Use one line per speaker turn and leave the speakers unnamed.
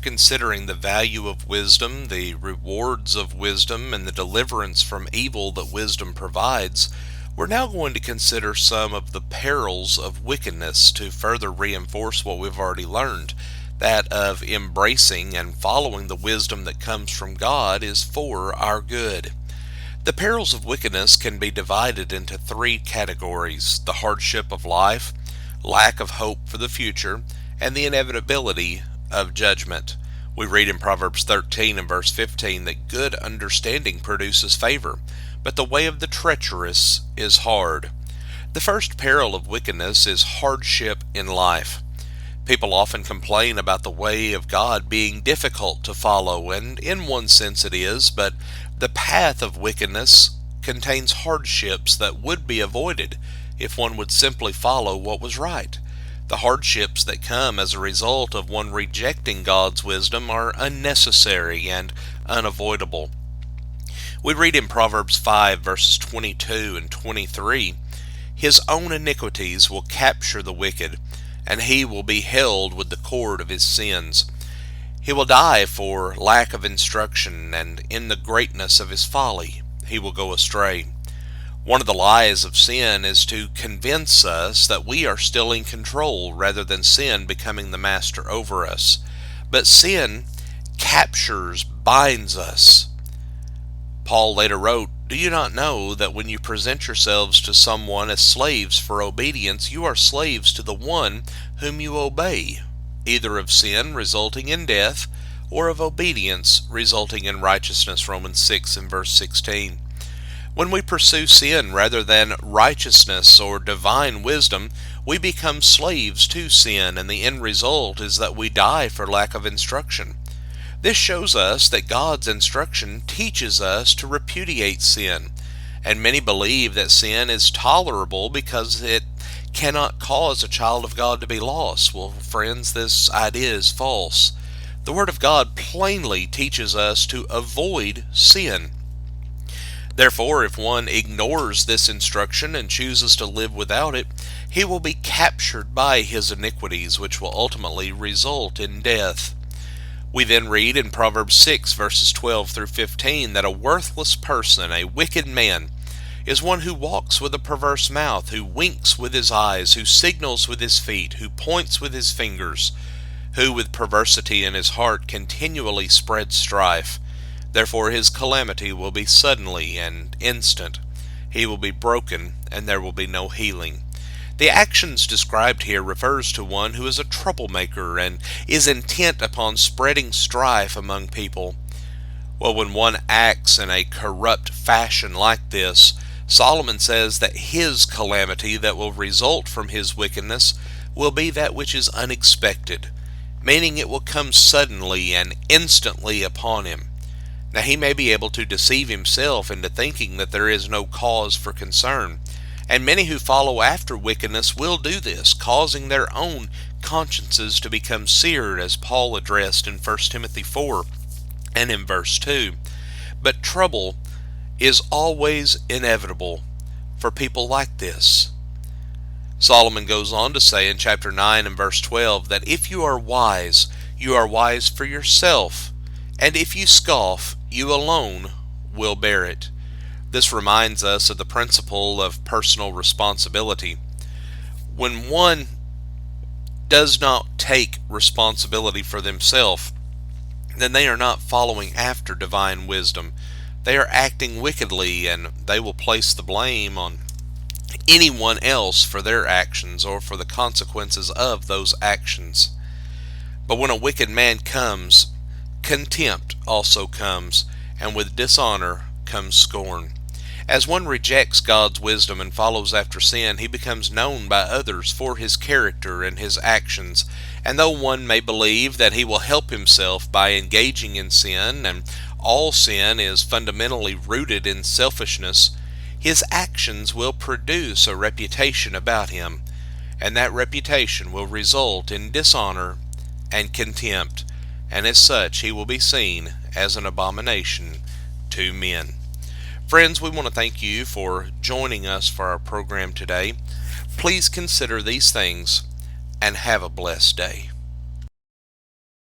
considering the value of wisdom, the rewards of wisdom, and the deliverance from evil that wisdom provides, we're now going to consider some of the perils of wickedness to further reinforce what we've already learned, that of embracing and following the wisdom that comes from God is for our good. The perils of wickedness can be divided into three categories: the hardship of life, lack of hope for the future, and the inevitability of judgment. We read in Proverbs 13 and verse 15 that good understanding produces favor, but the way of the treacherous is hard. The first peril of wickedness is hardship in life. People often complain about the way of God being difficult to follow, and in one sense it is, but the path of wickedness contains hardships that would be avoided if one would simply follow what was right. The hardships that come as a result of one rejecting God's wisdom are unnecessary and unavoidable. We read in Proverbs 5 verses 22 and 23, "His own iniquities will capture the wicked, and he will be held with the cord of his sins. He will die for lack of instruction, and in the greatness of his folly he will go astray." One of the lies of sin is to convince us that we are still in control rather than sin becoming the master over us. But sin captures, binds us. Paul later wrote, "Do you not know that when you present yourselves to someone as slaves for obedience, you are slaves to the one whom you obey, either of sin resulting in death, or of obedience resulting in righteousness," Romans 6 and verse 16. When we pursue sin rather than righteousness or divine wisdom, we become slaves to sin, and the end result is that we die for lack of instruction. This shows us that God's instruction teaches us to repudiate sin, and many believe that sin is tolerable because it cannot cause a child of God to be lost. Well, friends, this idea is false. The Word of God plainly teaches us to avoid sin. Therefore, if one ignores this instruction and chooses to live without it, he will be captured by his iniquities, which will ultimately result in death. We then read in Proverbs 6 verses 12 through 15 that a worthless person, a wicked man, is one who walks with a perverse mouth, who winks with his eyes, who signals with his feet, who points with his fingers, who with perversity in his heart continually spreads strife. Therefore his calamity will be suddenly and instant. He will be broken, and there will be no healing. The actions described here refers to one who is a troublemaker and is intent upon spreading strife among people. Well, when one acts in a corrupt fashion like this, Solomon says that his calamity that will result from his wickedness will be that which is unexpected, meaning it will come suddenly and instantly upon him. Now, he may be able to deceive himself into thinking that there is no cause for concern, and many who follow after wickedness will do this, causing their own consciences to become seared, as Paul addressed in 1 Timothy 4 and in verse 2. But trouble is always inevitable for people like this. Solomon goes on to say in chapter 9 and verse 12 that if you are wise for yourself, and if you scoff, you alone will bear it. This reminds us of the principle of personal responsibility. When one does not take responsibility for themselves, then they are not following after divine wisdom. They are acting wickedly, and they will place the blame on anyone else for their actions or for the consequences of those actions. But when a wicked man comes, contempt also comes, and with dishonor comes scorn. As one rejects God's wisdom and follows after sin, he becomes known by others for his character and his actions. And though one may believe that he will help himself by engaging in sin, and all sin is fundamentally rooted in selfishness, his actions will produce a reputation about him, and that reputation will result in dishonor and contempt, and as such he will be seen as an abomination to men. Friends, we want to thank you for joining us for our program today. Please consider these things and have a blessed day.